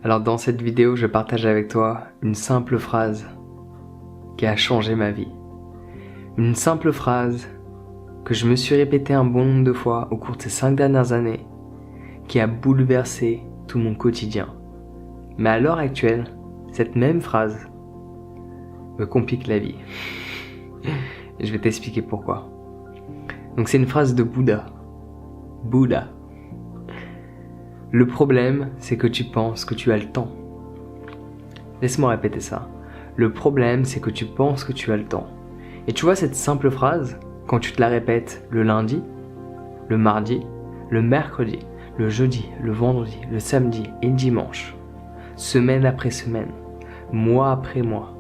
Alors dans cette vidéo, je partage avec toi une simple phrase qui a changé ma vie. Une simple phrase que je me suis répétée un bon nombre de fois au cours de ces 5 dernières années, qui a bouleversé tout mon quotidien. Mais à l'heure actuelle, cette même phrase me complique la vie. Et je vais t'expliquer pourquoi. Donc c'est une phrase de Bouddha. Bouddha. Le problème, c'est que tu penses que tu as le temps. Laisse-moi répéter ça. Le problème, c'est que tu penses que tu as le temps. Et tu vois cette simple phrase, quand tu te la répètes le lundi, le mardi, le mercredi, le jeudi, le vendredi, le samedi et le dimanche, semaine après semaine, mois après mois,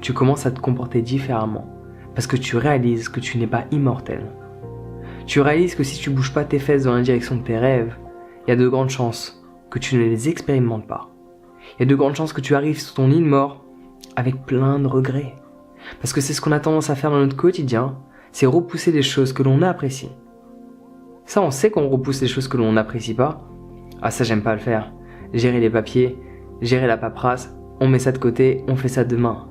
tu commences à te comporter différemment parce que tu réalises que tu n'es pas immortel. Tu réalises que si tu bouges pas tes fesses dans la direction de tes rêves, il y a de grandes chances que tu ne les expérimentes pas. Il y a de grandes chances que tu arrives sur ton lit de mort avec plein de regrets. Parce que c'est ce qu'on a tendance à faire dans notre quotidien, c'est repousser les choses que l'on apprécie. Ça, on sait qu'on repousse les choses que l'on n'apprécie pas. Ah, ça, j'aime pas le faire. Gérer les papiers, gérer la paperasse, on met ça de côté, on fait ça demain.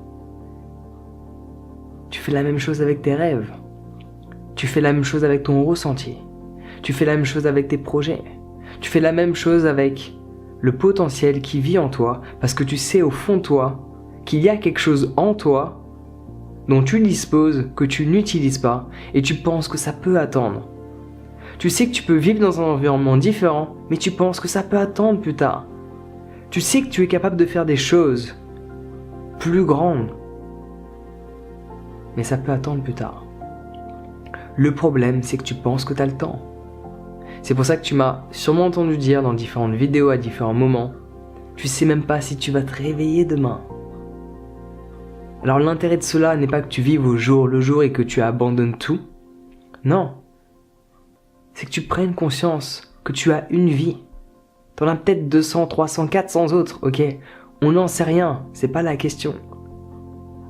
Tu fais la même chose avec tes rêves. Tu fais la même chose avec ton ressenti. Tu fais la même chose avec tes projets. Tu fais la même chose avec le potentiel qui vit en toi parce que tu sais au fond de toi qu'il y a quelque chose en toi dont tu disposes, que tu n'utilises pas et tu penses que ça peut attendre. Tu sais que tu peux vivre dans un environnement différent mais tu penses que ça peut attendre plus tard. Tu sais que tu es capable de faire des choses plus grandes mais ça peut attendre plus tard. Le problème, c'est que tu penses que tu as le temps. C'est pour ça que tu m'as sûrement entendu dire dans différentes vidéos à différents moments, tu sais même pas si tu vas te réveiller demain. Alors l'intérêt de cela n'est pas que tu vives au jour le jour et que tu abandonnes tout. Non. C'est que tu prennes conscience que tu as une vie. T'en as peut-être 200, 300, 400 autres, ok? On n'en sait rien, c'est pas la question.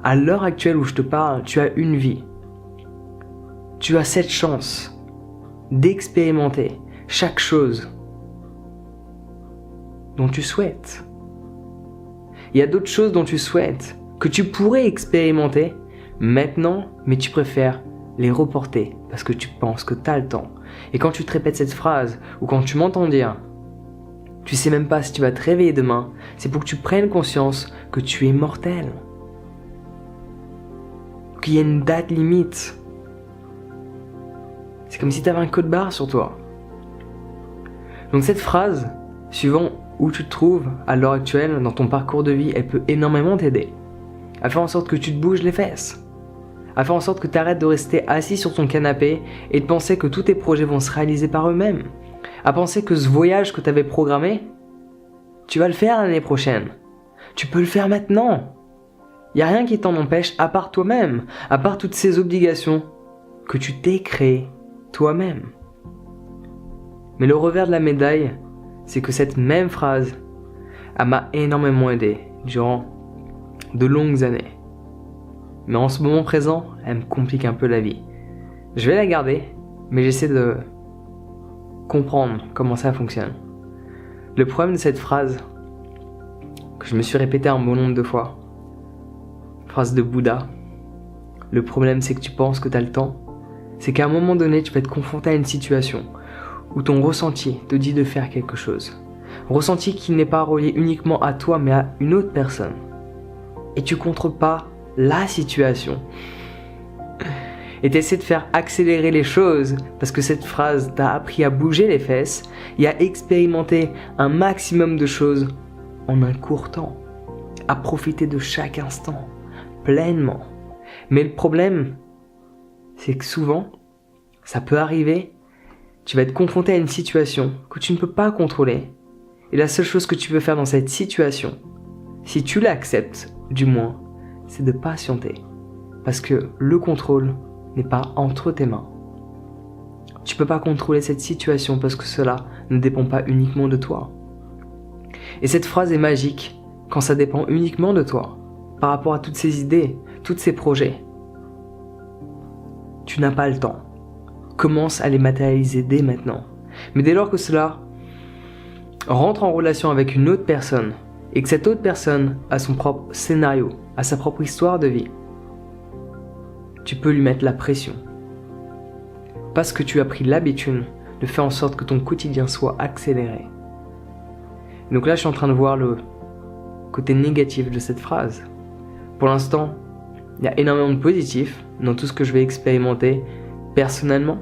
À l'heure actuelle où je te parle, tu as une vie. Tu as cette chance d'expérimenter chaque chose dont tu souhaites. Il y a d'autres choses dont tu souhaites, que tu pourrais expérimenter maintenant, mais tu préfères les reporter parce que tu penses que tu as le temps. Et quand tu te répètes cette phrase, ou quand tu m'entends dire « tu sais même pas si tu vas te réveiller demain », c'est pour que tu prennes conscience que tu es mortel. Qu'il y a une date limite. C'est comme si tu avais un code barre sur toi. Donc cette phrase, suivant où tu te trouves à l'heure actuelle dans ton parcours de vie, elle peut énormément t'aider. À faire en sorte que tu te bouges les fesses. À faire en sorte que tu arrêtes de rester assis sur ton canapé et de penser que tous tes projets vont se réaliser par eux-mêmes. À penser que ce voyage que tu avais programmé, tu vas le faire l'année prochaine. Tu peux le faire maintenant. Il n'y a rien qui t'en empêche à part toi-même, à part toutes ces obligations que tu t'es créées toi-même. Mais le revers de la médaille, c'est que cette même phrase, elle m'a énormément aidé durant de longues années. Mais en ce moment présent, elle me complique un peu la vie. Je vais la garder, mais j'essaie de comprendre comment ça fonctionne. Le problème de cette phrase, que je me suis répété un bon nombre de fois, phrase de Bouddha, le problème c'est que tu penses que tu as le temps, c'est qu'à un moment donné, tu vas être confronté à une situation où ton ressenti te dit de faire quelque chose. Ressenti qui n'est pas relié uniquement à toi, mais à une autre personne. Et tu contrôles pas la situation. Et tu essaies de faire accélérer les choses parce que cette phrase t'a appris à bouger les fesses et à expérimenter un maximum de choses en un court temps. À profiter de chaque instant, pleinement. Mais le problème, c'est que souvent, ça peut arriver, tu vas être confronté à une situation que tu ne peux pas contrôler. Et la seule chose que tu peux faire dans cette situation, si tu l'acceptes, du moins, c'est de patienter. Parce que le contrôle n'est pas entre tes mains. Tu ne peux pas contrôler cette situation parce que cela ne dépend pas uniquement de toi. Et cette phrase est magique quand ça dépend uniquement de toi, par rapport à toutes ces idées, tous ces projets. Tu n'as pas le temps. Commence à les matérialiser dès maintenant. Mais dès lors que cela rentre en relation avec une autre personne, et que cette autre personne a son propre scénario, a sa propre histoire de vie, tu peux lui mettre la pression. Parce que tu as pris l'habitude de faire en sorte que ton quotidien soit accéléré. Donc là, je suis en train de voir le côté négatif de cette phrase. Pour l'instant, il y a énormément de positifs dans tout ce que je vais expérimenter personnellement,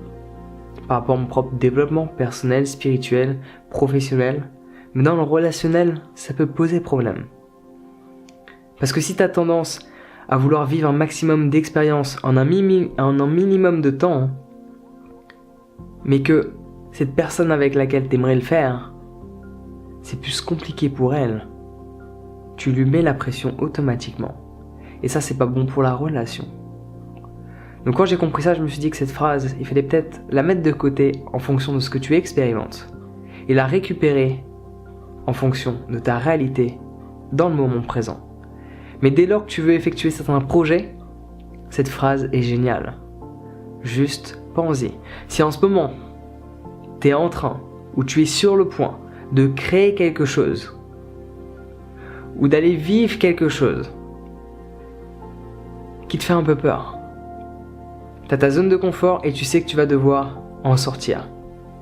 par rapport à mon propre développement personnel, spirituel, professionnel. Mais dans le relationnel, ça peut poser problème. Parce que si tu as tendance à vouloir vivre un maximum d'expérience en un minimum de temps, mais que cette personne avec laquelle tu aimerais le faire, c'est plus compliqué pour elle, tu lui mets la pression automatiquement. Et ça, c'est pas bon pour la relation. Donc quand j'ai compris ça, je me suis dit que cette phrase, il fallait peut-être la mettre de côté en fonction de ce que tu expérimentes et la récupérer en fonction de ta réalité dans le moment présent. Mais dès lors que tu veux effectuer certains projets, cette phrase est géniale. Juste pense-y. Si en ce moment, tu es en train ou tu es sur le point de créer quelque chose ou d'aller vivre quelque chose qui te fait un peu peur, tu as ta zone de confort et tu sais que tu vas devoir en sortir.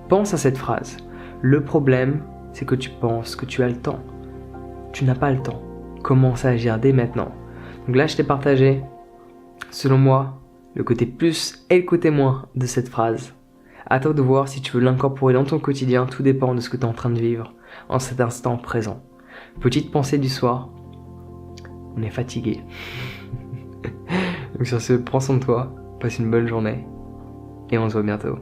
Pense à cette phrase. Le problème, c'est que tu penses que tu as le temps. Tu n'as pas le temps. Commence à agir dès maintenant. Donc là, je t'ai partagé, selon moi, le côté plus et le côté moins de cette phrase. À toi de voir si tu veux l'incorporer dans ton quotidien. Tout dépend de ce que tu es en train de vivre en cet instant présent. Petite pensée du soir. On est fatigué. Donc sur ce, prends soin de toi. Passe une bonne journée et on se voit bientôt.